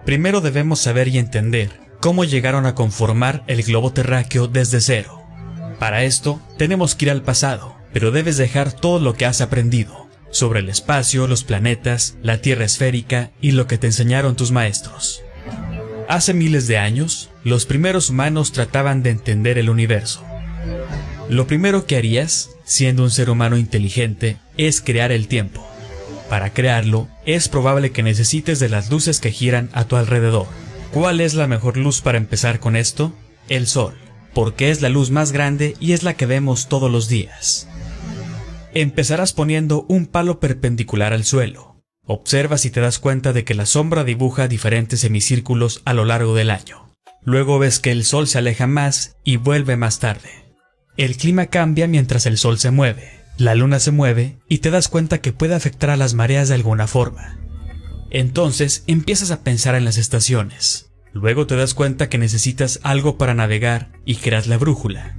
Primero debemos saber y entender cómo llegaron a conformar el globo terráqueo desde cero. Para esto, tenemos que ir al pasado, pero debes dejar todo lo que has aprendido sobre el espacio, los planetas, la Tierra esférica y lo que te enseñaron tus maestros. Hace miles de años, los primeros humanos trataban de entender el universo. Lo primero que harías, siendo un ser humano inteligente, es crear el tiempo. Para crearlo, es probable que necesites de las luces que giran a tu alrededor. ¿Cuál es la mejor luz para empezar con esto? El Sol, porque es la luz más grande y es la que vemos todos los días. Empezarás poniendo un palo perpendicular al suelo. Observas y te das cuenta de que la sombra dibuja diferentes semicírculos a lo largo del año. Luego ves que el Sol se aleja más y vuelve más tarde. El clima cambia mientras el Sol se mueve. La luna se mueve y te das cuenta que puede afectar a las mareas de alguna forma. Entonces empiezas a pensar en las estaciones. Luego te das cuenta que necesitas algo para navegar y creas la brújula.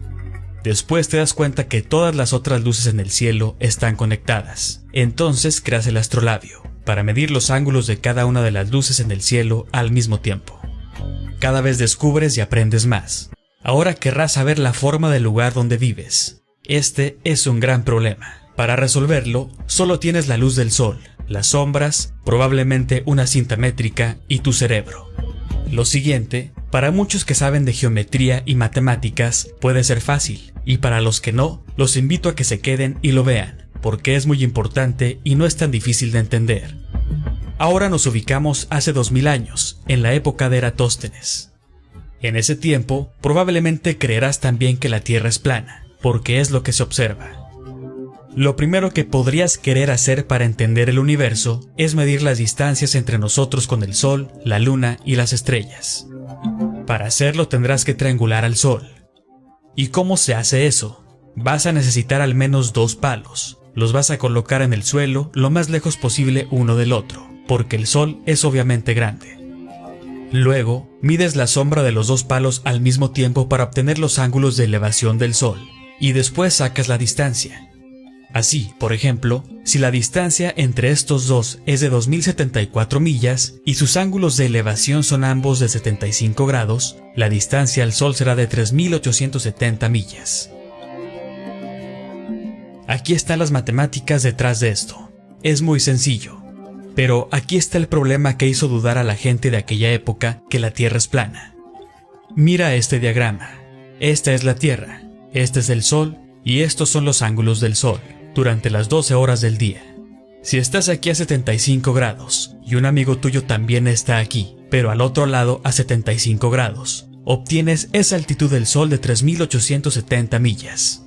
Después te das cuenta que todas las otras luces en el cielo están conectadas. Entonces creas el astrolabio, para medir los ángulos de cada una de las luces en el cielo al mismo tiempo. Cada vez descubres y aprendes más. Ahora querrás saber la forma del lugar donde vives. Este es un gran problema. Para resolverlo, solo tienes la luz del Sol, las sombras, probablemente una cinta métrica y tu cerebro. Lo siguiente, para muchos que saben de geometría y matemáticas, puede ser fácil, y para los que no, los invito a que se queden y lo vean, porque es muy importante y no es tan difícil de entender. Ahora nos ubicamos hace 2000 años, en la época de Eratóstenes. En ese tiempo, probablemente creerás también que la Tierra es plana, porque es lo que se observa. Lo primero que podrías querer hacer para entender el universo es medir las distancias entre nosotros con el Sol, la Luna y las estrellas. Para hacerlo tendrás que triangular al Sol. ¿Y cómo se hace eso? Vas a necesitar al menos 2 palos. Los vas a colocar en el suelo lo más lejos posible uno del otro, porque el Sol es obviamente grande. Luego, mides la sombra de los 2 palos al mismo tiempo para obtener los ángulos de elevación del Sol. Y después sacas la distancia. Así, por ejemplo, si la distancia entre estos dos es de 2074 millas y sus ángulos de elevación son ambos de 75 grados, la distancia al Sol será de 3870 millas. Aquí están las matemáticas detrás de esto. Es muy sencillo. Pero aquí está el problema que hizo dudar a la gente de aquella época que la Tierra es plana. Mira este diagrama. Esta es la Tierra. Este es el Sol y estos son los ángulos del Sol durante las 12 horas del día. Si estás aquí a 75 grados y un amigo tuyo también está aquí, pero al otro lado a 75 grados, obtienes esa altitud del Sol de 3870 millas.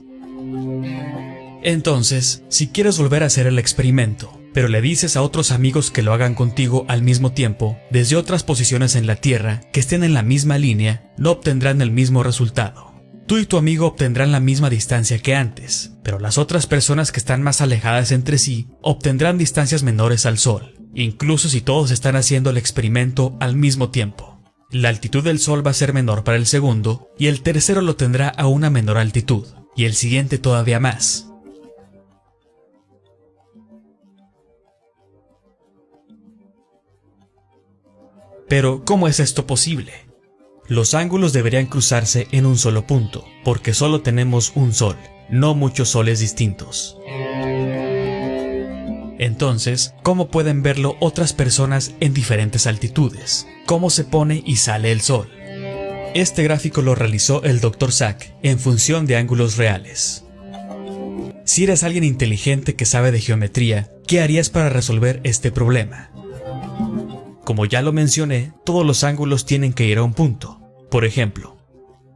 Entonces, si quieres volver a hacer el experimento, pero le dices a otros amigos que lo hagan contigo al mismo tiempo, desde otras posiciones en la Tierra que estén en la misma línea, no obtendrán el mismo resultado. Tú y tu amigo obtendrán la misma distancia que antes, pero las otras personas que están más alejadas entre sí obtendrán distancias menores al Sol, incluso si todos están haciendo el experimento al mismo tiempo. La altitud del Sol va a ser menor para el segundo, y el tercero lo tendrá a una menor altitud, y el siguiente todavía más. Pero, ¿cómo es esto posible? Los ángulos deberían cruzarse en un solo punto, porque solo tenemos un Sol, no muchos soles distintos. Entonces, ¿cómo pueden verlo otras personas en diferentes altitudes? ¿Cómo se pone y sale el Sol? Este gráfico lo realizó el Dr. Sack en función de ángulos reales. Si eres alguien inteligente que sabe de geometría, ¿qué harías para resolver este problema? Como ya lo mencioné, todos los ángulos tienen que ir a un punto. Por ejemplo,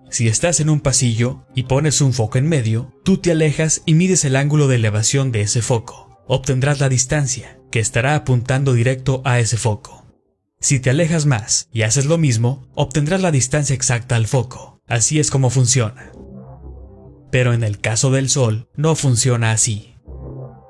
si estás en un pasillo y pones un foco en medio, tú te alejas y mides el ángulo de elevación de ese foco. Obtendrás la distancia, que estará apuntando directo a ese foco. Si te alejas más y haces lo mismo, obtendrás la distancia exacta al foco. Así es como funciona. Pero en el caso del Sol, no funciona así.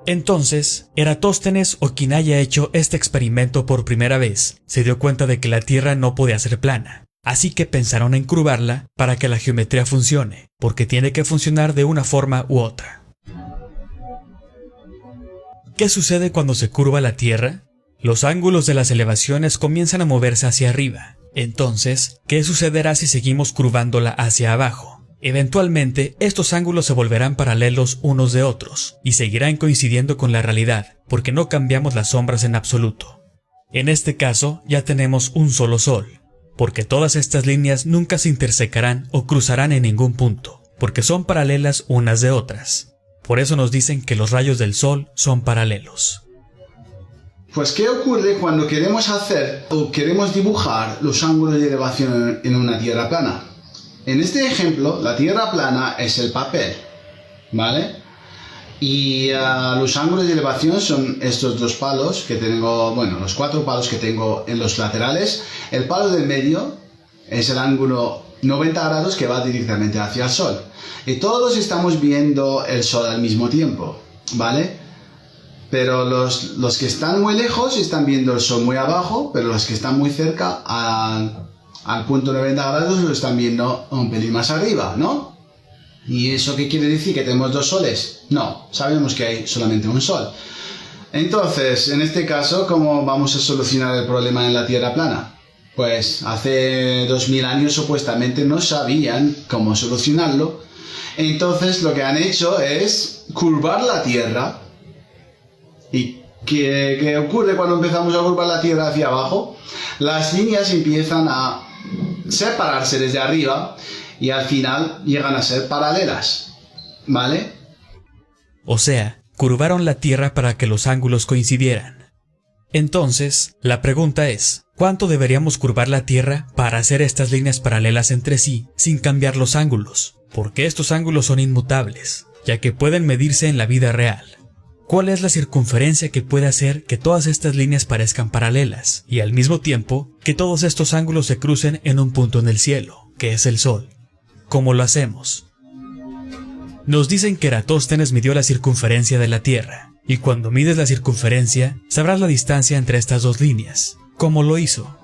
Entonces, Eratóstenes o quien haya hecho este experimento por primera vez, se dio cuenta de que la Tierra no podía ser plana, así que pensaron en curvarla para que la geometría funcione, porque tiene que funcionar de una forma u otra. ¿Qué sucede cuando se curva la Tierra? Los ángulos de las elevaciones comienzan a moverse hacia arriba. Entonces, ¿qué sucederá si seguimos curvándola hacia abajo? Eventualmente, estos ángulos se volverán paralelos unos de otros y seguirán coincidiendo con la realidad, porque no cambiamos las sombras en absoluto. En este caso, ya tenemos un solo sol, porque todas estas líneas nunca se intersecarán o cruzarán en ningún punto, porque son paralelas unas de otras. Por eso nos dicen que los rayos del sol son paralelos. Pues, ¿qué ocurre cuando queremos hacer o queremos dibujar los ángulos de elevación en una tierra plana? En este ejemplo, la tierra plana es el papel, ¿vale? Y los ángulos de elevación son estos dos palos que tengo, bueno, los 4 palos que tengo en los laterales. El palo del medio es el ángulo 90 grados que va directamente hacia el sol. Y todos estamos viendo el sol al mismo tiempo, ¿vale? Pero los que están muy lejos están viendo el sol muy abajo, pero los que están muy cerca al punto 90 grados lo están viendo un pelín más arriba, ¿no? ¿Y eso qué quiere decir? ¿Que tenemos 2 soles? No, sabemos que hay solamente un sol. Entonces, en este caso, ¿cómo vamos a solucionar el problema en la Tierra plana? Pues hace 2000 años supuestamente no sabían cómo solucionarlo. Entonces lo que han hecho es curvar la Tierra. ¿Y qué ocurre cuando empezamos a curvar la Tierra hacia abajo? Las líneas empiezan a separarse desde arriba y al final llegan a ser paralelas, ¿vale? O sea, curvaron la Tierra para que los ángulos coincidieran. Entonces, la pregunta es, ¿cuánto deberíamos curvar la Tierra para hacer estas líneas paralelas entre sí sin cambiar los ángulos? Porque estos ángulos son inmutables, ya que pueden medirse en la vida real. ¿Cuál es la circunferencia que puede hacer que todas estas líneas parezcan paralelas y al mismo tiempo que todos estos ángulos se crucen en un punto en el cielo, que es el Sol? ¿Cómo lo hacemos? Nos dicen que Eratóstenes midió la circunferencia de la Tierra, y cuando mides la circunferencia, sabrás la distancia entre estas dos líneas. ¿Cómo lo hizo?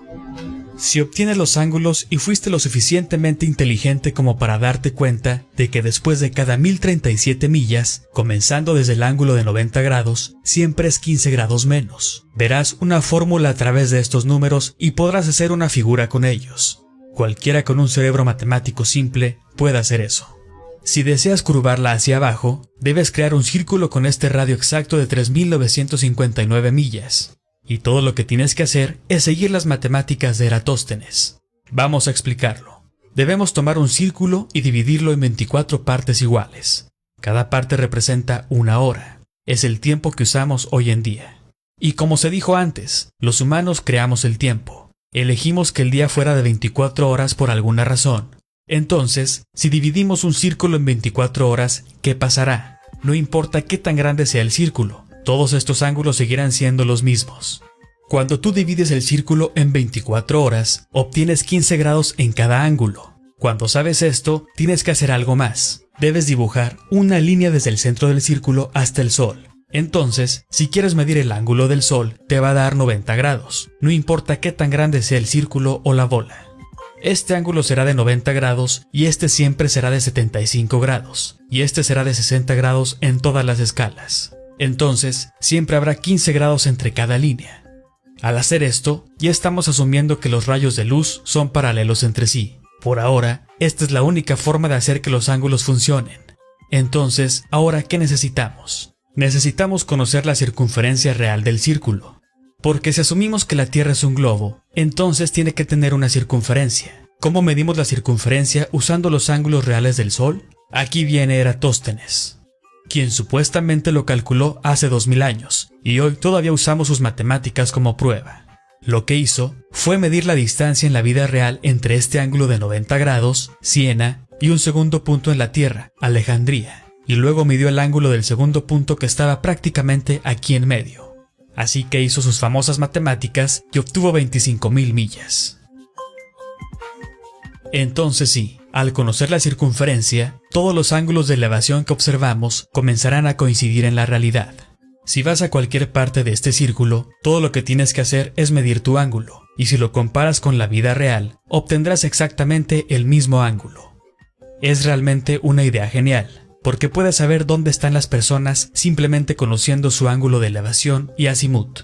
Si obtienes los ángulos y fuiste lo suficientemente inteligente como para darte cuenta de que después de cada 1037 millas, comenzando desde el ángulo de 90 grados, siempre es 15 grados menos. Verás una fórmula a través de estos números y podrás hacer una figura con ellos. Cualquiera con un cerebro matemático simple puede hacer eso. Si deseas curvarla hacia abajo, debes crear un círculo con este radio exacto de 3959 millas. Y todo lo que tienes que hacer es seguir las matemáticas de Eratóstenes. Vamos a explicarlo. Debemos tomar un círculo y dividirlo en 24 partes iguales. Cada parte representa una hora. Es el tiempo que usamos hoy en día. Y como se dijo antes, los humanos creamos el tiempo. Elegimos que el día fuera de 24 horas por alguna razón. Entonces, si dividimos un círculo en 24 horas, ¿qué pasará? No importa qué tan grande sea el círculo. Todos estos ángulos seguirán siendo los mismos. Cuando tú divides el círculo en 24 horas, obtienes 15 grados en cada ángulo. Cuando sabes esto, tienes que hacer algo más. Debes dibujar una línea desde el centro del círculo hasta el Sol. Entonces, si quieres medir el ángulo del Sol, te va a dar 90 grados. No importa qué tan grande sea el círculo o la bola. Este ángulo será de 90 grados y este siempre será de 75 grados. Y este será de 60 grados en todas las escalas. Entonces, siempre habrá 15 grados entre cada línea. Al hacer esto, ya estamos asumiendo que los rayos de luz son paralelos entre sí. Por ahora, esta es la única forma de hacer que los ángulos funcionen. Entonces, ¿ahora qué necesitamos? Necesitamos conocer la circunferencia real del círculo. Porque si asumimos que la Tierra es un globo, entonces tiene que tener una circunferencia. ¿Cómo medimos la circunferencia usando los ángulos reales del Sol? Aquí viene Eratóstenes, quien supuestamente lo calculó hace 2000 años, y hoy todavía usamos sus matemáticas como prueba. Lo que hizo fue medir la distancia en la vida real entre este ángulo de 90 grados, Siena, y un segundo punto en la Tierra, Alejandría, y luego midió el ángulo del segundo punto que estaba prácticamente aquí en medio. Así que hizo sus famosas matemáticas y obtuvo 25.000 millas. Entonces sí, al conocer la circunferencia, todos los ángulos de elevación que observamos comenzarán a coincidir en la realidad. Si vas a cualquier parte de este círculo, todo lo que tienes que hacer es medir tu ángulo, y si lo comparas con la vida real, obtendrás exactamente el mismo ángulo. Es realmente una idea genial, porque puedes saber dónde están las personas simplemente conociendo su ángulo de elevación y azimut.